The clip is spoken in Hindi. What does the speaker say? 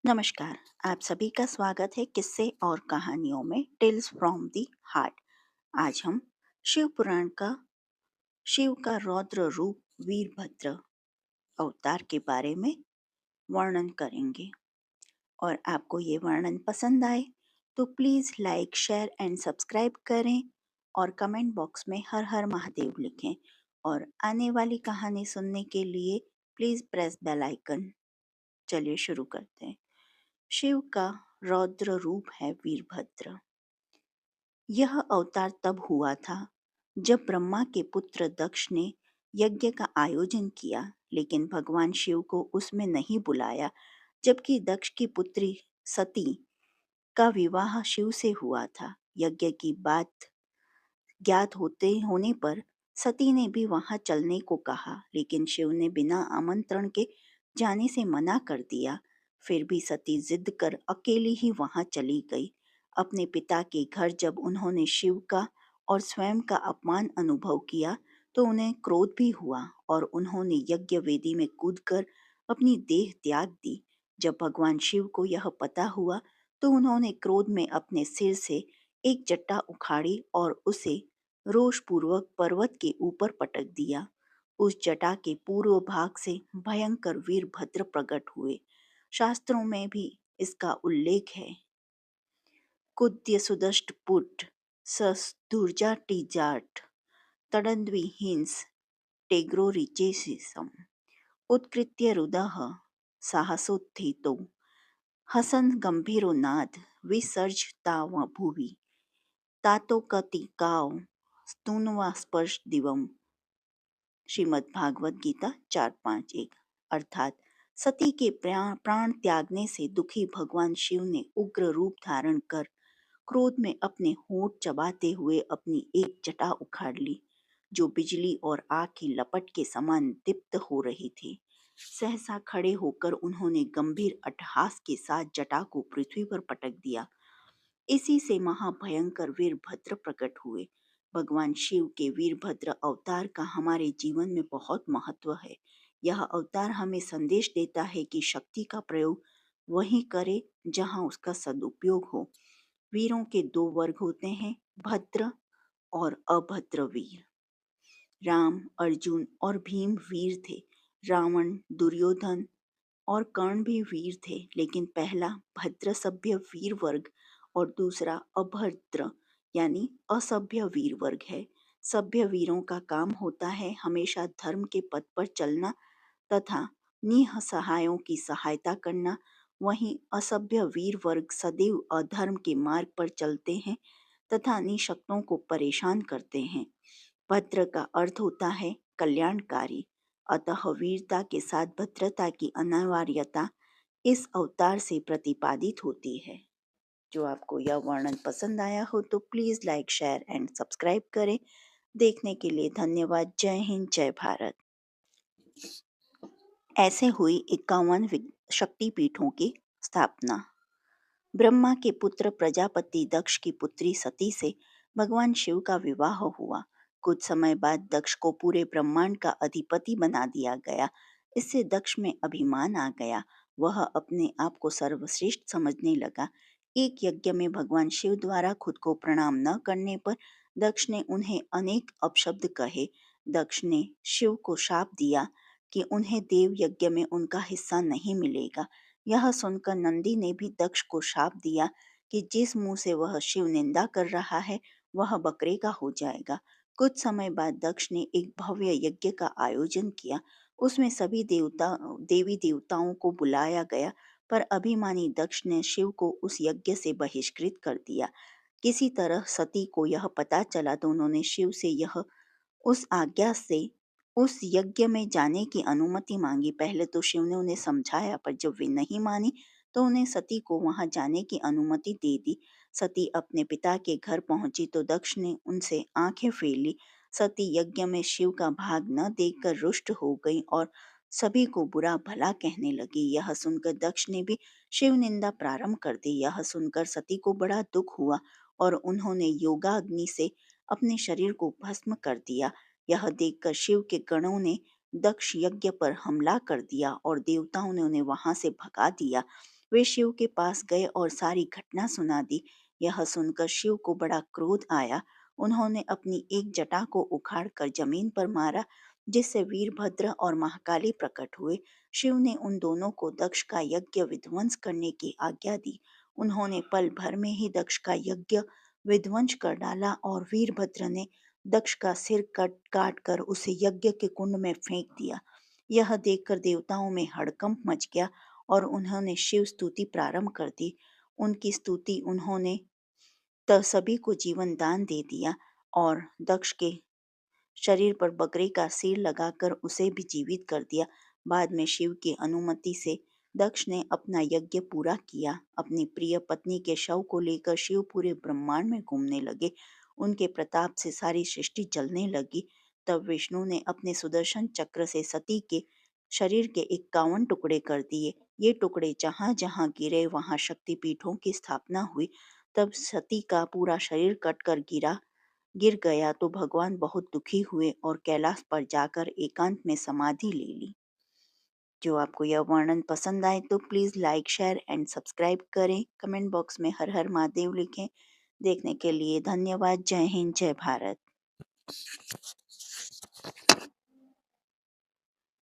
नमस्कार। आप सभी का स्वागत है किस्से और कहानियों में टेल्स फ्रॉम दी हार्ट। आज हम शिव पुराण का शिव का रौद्र रूप वीरभद्र अवतार के बारे में वर्णन करेंगे। और आपको ये वर्णन पसंद आए तो please like share and subscribe करें और कमेंट बॉक्स में हर हर महादेव लिखें। और आने वाली कहानी सुनने के लिए प्लीज़ प्रेस बेल आइकन। चलिए शुरू करते हैं। शिव का रौद्र रूप है वीरभद्र। यह अवतार तब हुआ था जब ब्रह्मा के पुत्र दक्ष ने यज्ञ का आयोजन किया, लेकिन भगवान शिव को उसमें नहीं बुलाया। जबकि दक्ष की पुत्री सती का विवाह शिव से हुआ था। यज्ञ की बात ज्ञात होने पर सती ने भी वहां चलने को कहा, लेकिन शिव ने बिना आमंत्रण के जाने से मना कर दिया। फिर भी सती जिद कर अकेली ही वहां चली गई। अपने पिता के घर जब उन्होंने शिव का और स्वयं का अपमान अनुभव किया तो उन्हें क्रोध भी हुआ और उन्होंने यज्ञ वेदी में कूदकर अपनी देह त्याग दी। जब भगवान शिव को यह पता हुआ तो उन्होंने क्रोध में अपने सिर से एक जटा उखाड़ी और उसे रोषपूर्वक पर्वत के ऊपर पटक दिया। उस जटा के पूर्व भाग से भयंकर वीरभद्र प्रकट हुए। शास्त्रों में भी इसका उल्लेख है। कुद्य सुदष्ट पुट सदुर्जा टीजाट तडन्वी हिंस टेग्रो रिचेसिसम उत्कृत्य रुदः साहसोत्थितो हसन गंभीरो नाद विसर्ज ताव भुवि तातो कतिकाव स्तूनवा स्पर्श दिवम। श्रीमद् भागवत गीता 4.5.1। अर्थात सती के प्राण त्यागने से दुखी भगवान शिव ने उग्र रूप धारण कर क्रोध में अपने होंठ चबाते हुए अपनी एक जटा उखाड़ ली, जो बिजली और आग की लपट के समान दीप्त हो रही थी। सहसा खड़े होकर उन्होंने गंभीर अट्टहास के साथ जटा को पृथ्वी पर पटक दिया। इसी से महाभयंकर वीरभद्र प्रकट हुए। भगवान शिव के वीरभद्र अवतार का हमारे जीवन में बहुत महत्व है। यह अवतार हमें संदेश देता है कि शक्ति का प्रयोग वहीं करे जहां उसका सदुपयोग हो। वीरों के दो वर्ग होते हैं, भद्र और अभद्र वीर। राम, अर्जुन और भीम वीर थे। रावण, दुर्योधन और कर्ण भी वीर थे, लेकिन पहला भद्र सभ्य वीर वर्ग और दूसरा अभद्र यानी असभ्य वीर वर्ग है। सभ्य वीरों का काम होता है हमेशा धर्म के पथ पर चलना तथा निसहायों की सहायता करना। वहीं असभ्य वीर वर्ग सदैव अधर्म के मार्ग पर चलते हैं तथा निशक्तों को परेशान करते हैं। भद्र का अर्थ होता है कल्याणकारी। अतः वीरता के साथ भद्रता की अनिवार्यता इस अवतार से प्रतिपादित होती है। जो आपको यह वर्णन पसंद आया हो तो please like share and subscribe करें। देखने के लिए धन्यवाद। जय हिंद, जय भारत। ऐसे हुई 51 शक्तिपीठों की स्थापना। ब्रह्मा के पुत्र प्रजापति दक्ष की पुत्री सती से भगवान शिव का विवाह हुआ। कुछ समय बाद दक्ष को पूरे ब्रह्मांड का अधिपति बना दिया गया। इससे दक्ष में अभिमान आ गया। वह अपने आप को सर्वश्रेष्ठ समझने लगा। एक यज्ञ में भगवान शिव द्वारा खुद को प्रणाम न करने पर दक्ष ने उन्हें अनेक अपशब्द कहे। दक्ष ने शिव को शाप दिया कि उन्हें देव यज्ञ में उनका हिस्सा नहीं मिलेगा। यह सुनकर नंदी ने भी दक्ष को शाप दिया कि जिस मुंह से वह शिव निंदा कर रहा है वह बकरे का हो जाएगा। कुछ समय बाद दक्ष ने एक भव्य यज्ञ का आयोजन किया। उसमें सभी देवी देवताओं को बुलाया गया, पर अभिमानी दक्ष ने शिव को उस यज्ञ से बहिष्कृत कर दिया। किसी तरह सती को यह पता चला तो उन्होंने शिव से यह उस आज्ञा से उस यज्ञ में जाने की अनुमति मांगी। पहले तो शिव ने उन्हें समझाया, पर जब वे नहीं मानी तो उन्हें सती को वहां जाने की अनुमति दे दी। सती अपने पिता के घर पहुंची तो दक्ष ने उनसे आंखें फेर ली। सती यज्ञ में शिव का भाग न देखकर रुष्ट हो गई और सभी को बुरा भला कहने लगी। यह सुनकर दक्ष ने भी शिव निंदा प्रारंभ कर दी। यह सुनकर सती को बड़ा दुख हुआ और उन्होंने योगाग्नि से अपने शरीर को भस्म कर दिया। यह देखकर शिव के गणों ने दक्ष यज्ञ पर हमला कर दिया और देवताओं ने उन्हें वहां से भगा दिया। वे शिव के पास गए और सारी घटना सुना दी। यह सुनकर शिव को बड़ा क्रोध आया। उन्होंने अपनी एक जटा को उखाड़कर जमीन पर मारा, जिससे वीरभद्र और महाकाली प्रकट हुए। शिव ने उन दोनों को दक्ष का यज्ञ विध्वंस करने की आज्ञा दी। उन्होंने पल भर में ही दक्ष का यज्ञ विध्वंस कर डाला और वीरभद्र ने दक्ष का सिर काट कर उसे यज्ञ के कुंड में फेंक दिया। यह देखकर देवताओं में हड़कंप मच गया और उन्होंने शिव स्तुति प्रारंभ कर दी। उनकी स्तुति उन्होंने सभी को जीवन दान दे दिया और दक्ष के शरीर पर बकरे का सिर लगाकर उसे भी जीवित कर दिया। बाद में शिव की अनुमति से दक्ष ने अपना यज्ञ पूरा किया। अपनी प्रिय पत्नी के शव को लेकर शिव पूरे ब्रह्मांड में घूमने लगे। उनके प्रताप से सारी सृष्टि जलने लगी। तब विष्णु ने अपने सुदर्शन चक्र से सती के शरीर के 51 टुकड़े कर दिए। ये टुकड़े जहां जहां गिरे वहां शक्तिपीठों की स्थापना हुई। तब सती का पूरा शरीर कटकर गिर गया तो भगवान बहुत दुखी हुए और कैलाश पर जाकर एकांत में समाधि ले ली। जो आपको यह वर्णन पसंद आए तो please like, share and subscribe करें। कमेंट बॉक्स में हर हर महादेव लिखें। देखने के लिए धन्यवाद। जय हिंद, जय भारत।